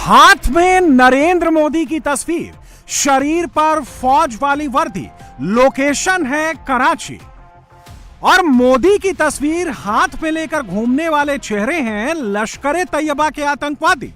हाथ में नरेंद्र मोदी की तस्वीर, शरीर पर फौज वाली वर्दी, लोकेशन है कराची। और मोदी की तस्वीर हाथ में लेकर घूमने वाले चेहरे हैं लश्कर ए तैयबा के आतंकवादी।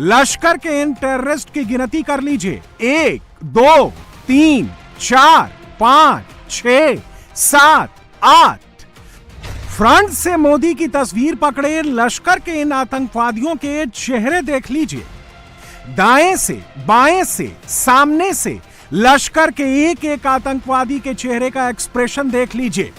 लश्कर के इन टेररिस्ट की गिनती कर लीजिए, 1 2 3 4 5 6 7 8। फ्रंट से मोदी की तस्वीर पकड़े लश्कर के इन आतंकवादियों के चेहरे देख लीजिए। दाएं से, बाएं से, सामने से लश्कर के एक एक आतंकवादी के चेहरे का एक्सप्रेशन देख लीजिए।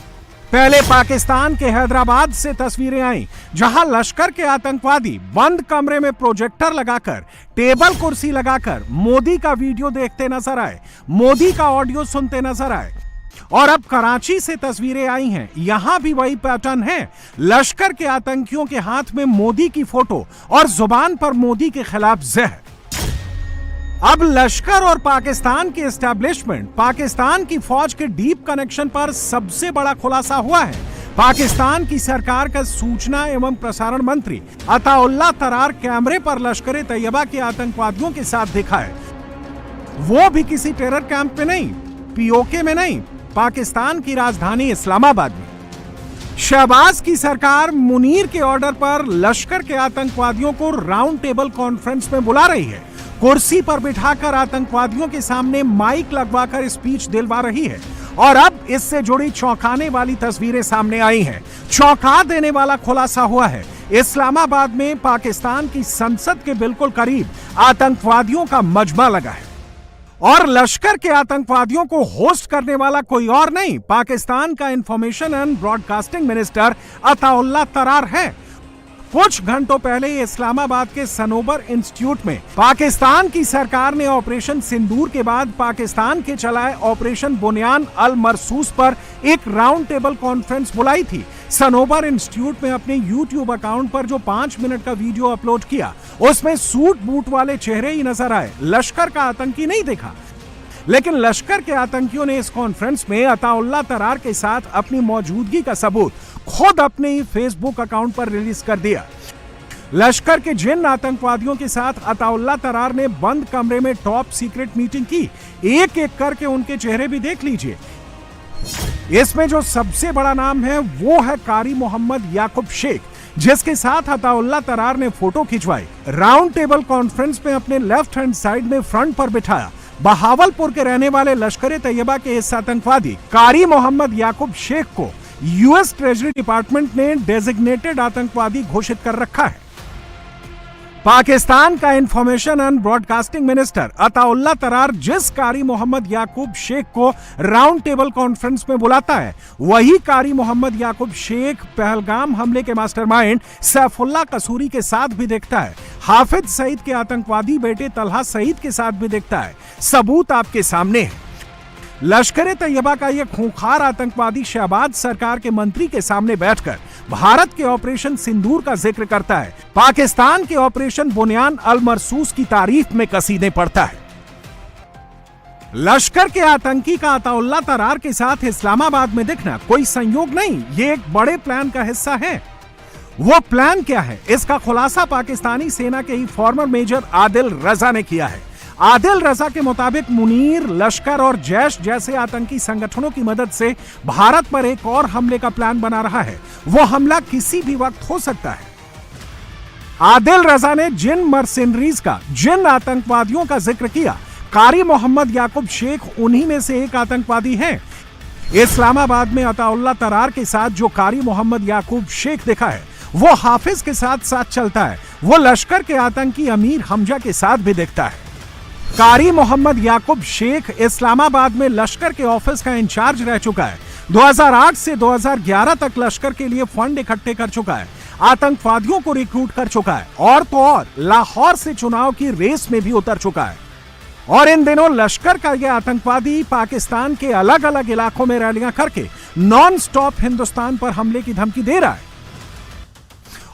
पहले पाकिस्तान के हैदराबाद से तस्वीरें आई, जहां लश्कर के आतंकवादी बंद कमरे में प्रोजेक्टर लगाकर, टेबल कुर्सी लगाकर मोदी का वीडियो देखते नजर आए, मोदी का ऑडियो सुनते नजर आए। और अब कराची से तस्वीरें आई हैं, यहां भी वही पैटर्न है। लश्कर के आतंकियों के हाथ में मोदी की फोटो और जुबान पर मोदी के खिलाफ जहर। अब लश्कर और पाकिस्तान की एस्टैब्लिशमेंट, पाकिस्तान की फौज के डीप कनेक्शन पर सबसे बड़ा खुलासा हुआ है। पाकिस्तान की सरकार का सूचना एवं प्रसारण मंत्री अताउल्लाह तरार कैमरे पर लश्कर ए तैयबा के आतंकवादियों के साथ दिखा है। वो भी किसी टेरर कैंप में नहीं, पीओके में नहीं, पाकिस्तान की राजधानी इस्लामाबाद में। शहबाज की सरकार मुनीर के ऑर्डर पर लश्कर के आतंकवादियों को राउंड टेबल कॉन्फ्रेंस में बुला रही है। कुर्सी पर बिठाकर आतंकवादियों के सामने माइक लगवाकर स्पीच दिलवा रही है। और अब इससे जुड़ी चौंकाने वाली तस्वीरें सामने आई हैं। चौंका देने वाला खुलासा हुआ है। इस्लामाबाद में पाकिस्तान की संसद के बिल्कुल करीब आतंकवादियों का मजमा लगा है। और लश्कर के आतंकवादियों को होस्ट करने वाला कोई और नहीं, पाकिस्तान का information and broadcasting minister Ataullah Tarar है। कुछ घंटों पहले इस्लामाबाद के सनोबर इंस्टीट्यूट में पाकिस्तान की सरकार ने ऑपरेशन सिंदूर के बाद पाकिस्तान के चलाए ऑपरेशन बुनियान अल मरसूस पर एक राउंड टेबल कॉन्फ्रेंस बुलाई थी। सनोबर इंस्टीट्यूट में अपने यूट्यूब अकाउंट पर जो 5 मिनट का वीडियो अपलोड किया, उसमें सूट बूट वाले चेहरे ही नजर आए, लश्कर का आतंकी नहीं देखा। लेकिन लश्कर के आतंकियों ने इस कॉन्फ्रेंस में अताउल्लाह तरार के साथ अपनी मौजूदगी का सबूत खुद अपने ही फेसबुक अकाउंट पर रिलीज कर दिया। लश्कर के जिन आतंकवादियों के साथ अताउल्लाह तरार ने बंद कमरे में टॉप सीक्रेट मीटिंग की, एक एक करके उनके चेहरे भी देख लीजिए। इसमें जो सबसे बड़ा नाम है वो है कारी मोहम्मद याकूब शेख, जिसके साथ अताउल्लाह तरार ने फोटो खिंचवाई, राउंड टेबल कॉन्फ्रेंस में अपने लेफ्ट हैंड साइड में फ्रंट पर बिठाया। बहावलपुर के रहने वाले लश्कर ए तैयबा के इस आतंकवादी कारी मोहम्मद याकूब शेख को यूएस ट्रेजरी डिपार्टमेंट ने डेजिग्नेटेड आतंकवादी घोषित कर रखा है। पाकिस्तान का information and broadcasting minister Ataullah Tarar जिस कारी मोहम्मद याकूब शेख को राउंड टेबल कॉन्फ्रेंस में बुलाता है, वही कारी मोहम्मद याकूब शेख पहलगाम हमले के मास्टरमाइंड सैफुल्लाह कसूरी के साथ भी दिखता है, हाफिज सईद के आतंकवादी बेटे तलहा सईद के साथ भी दिखता है। सबूत आपके सामने है। लश्कर ए तैयबा का यह खूंखार आतंकवादी शहबाज सरकार के मंत्री के सामने बैठकर भारत के ऑपरेशन सिंदूर का जिक्र करता है, पाकिस्तान के ऑपरेशन बुनियान अल मरसूस की तारीफ में कसीदे पढ़ता है। लश्कर के आतंकी का अताउल्लाह तरार के साथ इस्लामाबाद में दिखना कोई संयोग नहीं, ये एक बड़े प्लान का हिस्सा है। वो प्लान क्या है, इसका खुलासा पाकिस्तानी सेना के ही फॉर्मर मेजर आदिल रजा ने किया है। आदिल रजा के मुताबिक मुनीर, लश्कर और जैश जैसे आतंकी संगठनों की मदद से भारत पर एक और हमले का प्लान बना रहा है। वो हमला किसी भी वक्त हो सकता है। आदिल रजा ने जिन मर्सिनरीज का, जिन आतंकवादियों का जिक्र किया, कारी मोहम्मद याकूब शेख उन्हीं में से एक आतंकवादी हैं। इस्लामाबाद में अताउल्लाह तरार के साथ जो कारी मोहम्मद याकूब शेख दिखा है, वो हाफिज के साथ साथ चलता है। वो लश्कर के आतंकी अमीर हमजा के साथ भी दिखता है। कारी मोहम्मद याकूब शेख इस्लामाबाद में लश्कर के ऑफिस का इंचार्ज रह चुका है। 2008 से 2011 तक लश्कर के लिए फंड इकट्ठे कर चुका है, आतंकवादियों को रिक्रूट कर चुका है और तो और लाहौर से चुनाव की रेस में भी उतर चुका है। और इन दिनों लश्कर का यह आतंकवादी पाकिस्तान के अलग अलग इलाकों में रैलियां करके नॉन स्टॉप हिंदुस्तान पर हमले की धमकी दे रहा है।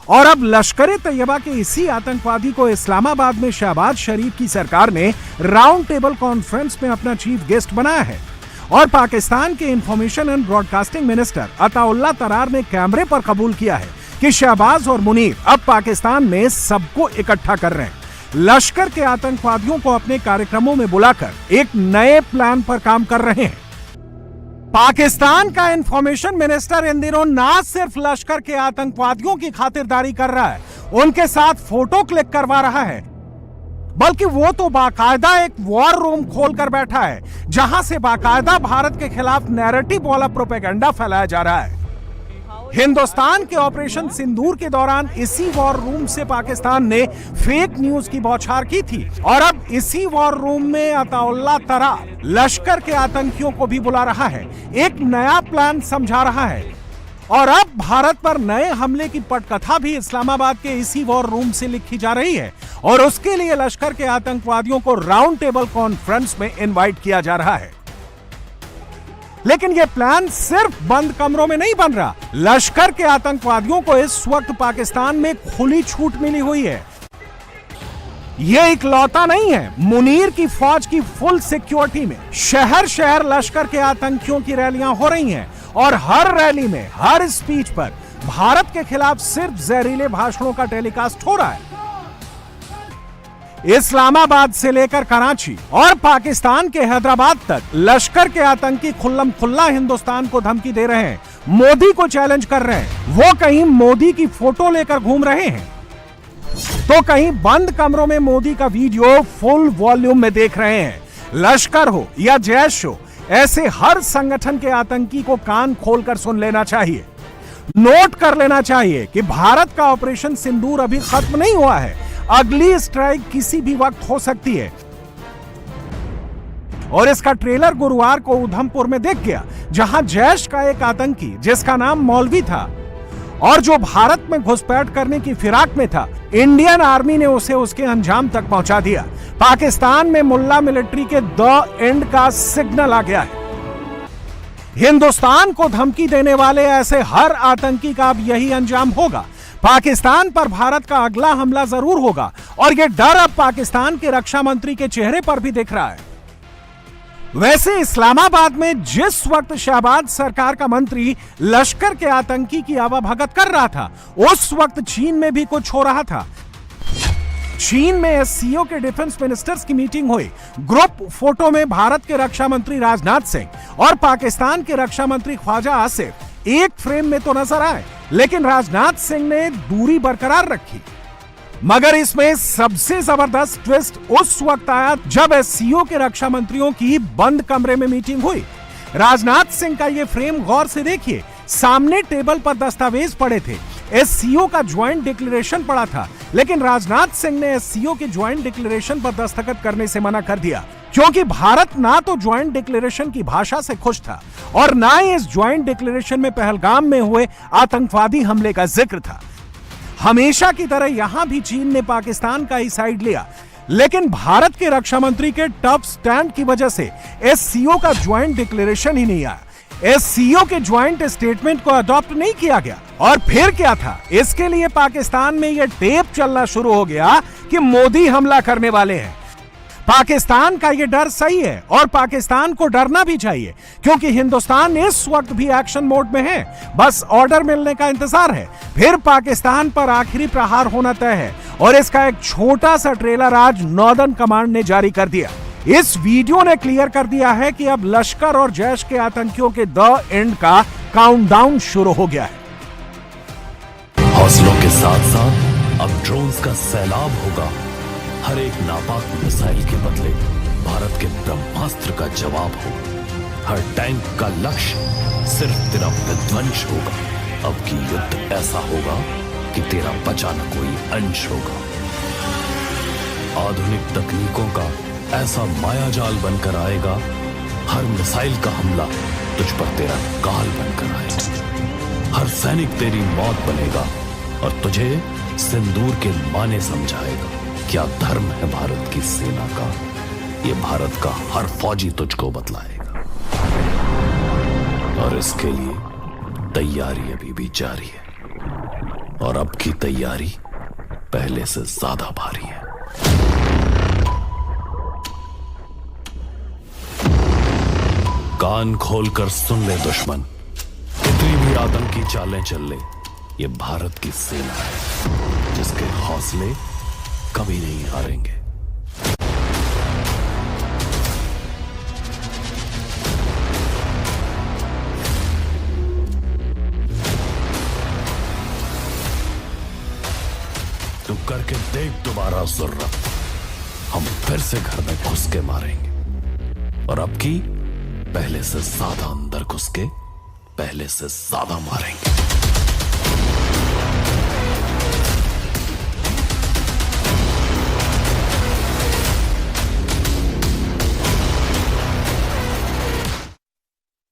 और अब लश्कर ए तैयबा के इसी आतंकवादी को इस्लामाबाद में शहबाज शरीफ की सरकार ने राउंड टेबल कॉन्फ्रेंस में अपना चीफ गेस्ट बनाया है। और पाकिस्तान के information and broadcasting minister Ataullah Tarar ने कैमरे पर कबूल किया है कि शहबाज और मुनीर अब पाकिस्तान में सबको इकट्ठा कर रहे हैं। लश्कर के आतंकवादियों को अपने कार्यक्रमों में बुलाकर एक नए प्लान पर काम कर रहे हैं। पाकिस्तान का इंफॉर्मेशन मिनिस्टर इन दिनों ना सिर्फ लश्कर के आतंकवादियों की खातिरदारी कर रहा है, उनके साथ फोटो क्लिक करवा रहा है, बल्कि वो तो बाकायदा एक वॉर रूम खोलकर बैठा है, जहां से बाकायदा भारत के खिलाफ नैरेटिव वाला प्रोपेगेंडा फैलाया जा रहा है। हिंदुस्तान के ऑपरेशन सिंदूर के दौरान इसी वॉर रूम से पाकिस्तान ने फेक न्यूज की बौछार की थी और अब इसी वॉर रूम में अताउल्लाह तरार लश्कर के आतंकियों को भी बुला रहा है, एक नया प्लान समझा रहा है। और अब भारत पर नए हमले की पटकथा भी इस्लामाबाद के इसी वॉर रूम से लिखी जा रही है और उसके लिए लश्कर के आतंकवादियों को राउंड टेबल कॉन्फ्रेंस में इनवाइट किया जा रहा है। लेकिन यह प्लान सिर्फ बंद कमरों में नहीं बन रहा। लश्कर के आतंकवादियों को इस वक्त पाकिस्तान में खुली छूट मिली हुई है। यह इकलौता नहीं है, मुनीर की फौज की फुल सिक्योरिटी में शहर शहर लश्कर के आतंकियों की रैलियां हो रही हैं और हर रैली में, हर स्पीच पर भारत के खिलाफ सिर्फ जहरीले भाषणों का टेलीकास्ट हो रहा है। इस्लामाबाद से लेकर कराची और पाकिस्तान के हैदराबाद तक लश्कर के आतंकी खुल्लम खुल्ला हिंदुस्तान को धमकी दे रहे हैं, मोदी को चैलेंज कर रहे हैं। वो कहीं मोदी की फोटो लेकर घूम रहे हैं तो कहीं बंद कमरों में मोदी का वीडियो फुल वॉल्यूम में देख रहे हैं। लश्कर हो या जैश हो, ऐसे हर संगठन के आतंकी को कान खोलकर सुन लेना चाहिए, नोट कर लेना चाहिए कि भारत का ऑपरेशन सिंदूर अभी खत्म नहीं हुआ है। अगली स्ट्राइक किसी भी वक्त हो सकती है और इसका ट्रेलर गुरुवार को उधमपुर में दिख गया, जहां जैश का एक आतंकी जिसका नाम मौलवी था और जो भारत में घुसपैठ करने की फिराक में था, इंडियन आर्मी ने उसे उसके अंजाम तक पहुंचा दिया। पाकिस्तान में मुल्ला मिलिट्री के द एंड का सिग्नल आ गया है। हिंदुस्तान को धमकी देने वाले ऐसे हर आतंकी का अब यही अंजाम होगा। पाकिस्तान पर भारत का अगला हमला जरूर होगा और यह डर अब पाकिस्तान के रक्षा मंत्री के चेहरे पर भी दिख रहा है। वैसे इस्लामाबाद में जिस वक्त शहबाज सरकार का मंत्री लश्कर के आतंकी की आवाभगत कर रहा था, उस वक्त चीन में भी कुछ हो रहा था। चीन में एससीओ के डिफेंस मिनिस्टर्स की मीटिंग हुई। ग्रुप फोटो में भारत के रक्षा मंत्री राजनाथ सिंह और पाकिस्तान के रक्षा मंत्री ख्वाजा आसिफ एक फ्रेम में तो नजर आए, लेकिन राजनाथ सिंह ने दूरी बरकरार रखी। मगर इसमें सबसे जबरदस्त ट्विस्ट उस वक्त आया जब एससीओ के रक्षा मंत्रियों की बंद कमरे में मीटिंग हुई। राजनाथ सिंह का यह फ्रेम गौर से देखिए, सामने टेबल पर दस्तावेज पड़े थे, एससीओ का ज्वाइंट डिक्लेरेशन पड़ा था, लेकिन राजनाथ सिंह ने एससीओ के ज्वाइंट डिक्लेरेशन पर दस्तखत करने से मना कर दिया, क्योंकि भारत ना तो ज्वाइंट डिक्लेरेशन की भाषा से खुश था और ना ही इस ज्वाइंट डिक्लेरेशन में पहलगाम में हुए आतंकवादी हमले का जिक्र था। हमेशा की तरह यहां भी चीन ने पाकिस्तान का ही साइड लिया, लेकिन भारत के रक्षा मंत्री के टफ स्टैंड की वजह से एससीओ का ज्वाइंट डिक्लेरेशन ही नहीं आया। एससीओ के ज्वाइंट स्टेटमेंट को अडॉप्ट नहीं किया गया। और फिर क्या था, इसके लिए पाकिस्तान में यह टेप चलना शुरू हो गया कि मोदी हमला करने वाले हैं। पाकिस्तान का यह डर सही है और पाकिस्तान को डरना भी चाहिए, क्योंकि हिंदुस्तान इस वक्त भी एक्शन मोड में है, बस ऑर्डर मिलने का इंतजार है। फिर पाकिस्तान पर आखिरी प्रहार होना तय है और इसका एक छोटा सा ट्रेलर आज नॉर्दर्न कमांड ने जारी कर दिया। इस वीडियो ने क्लियर कर दिया है कि अब लश्कर और जैश के आतंकियों के द एंड का काउंटडाउन शुरू हो गया है। हौसलों के साथ साथ अब ड्रोन्स का सैलाब होगा। हर एक नापाक मिसाइल के बदले भारत के ब्रह्मास्त्र का जवाब हो। हर टैंक का लक्ष्य सिर्फ तेरा विध्वंस होगा। अब की युद्ध ऐसा होगा कि तेरा बचा न कोई अंश होगा। आधुनिक तकनीकों का ऐसा मायाजाल बनकर आएगा, हर मिसाइल का हमला तुझ पर तेरा काल बनकर आएगा। हर सैनिक तेरी मौत बनेगा और तुझे सिंदूर के माने समझाएगा। क्या धर्म है भारत की सेना का, ये भारत का हर फौजी तुझको बतलाएगा। और इसके लिए तैयारी अभी भी जारी है और अब की तैयारी पहले से ज्यादा भारी है। कान खोलकर सुन ले दुश्मन, कितनी भी आतंकी चालें चल ले, ये भारत की सेना है जिसके हौसले कभी नहीं हारेंगे। तू करके देख दोबारा जुर्रत, हम फिर से घर में घुस के मारेंगे, और अब की पहले से ज्यादा अंदर घुस के पहले से ज्यादा मारेंगे।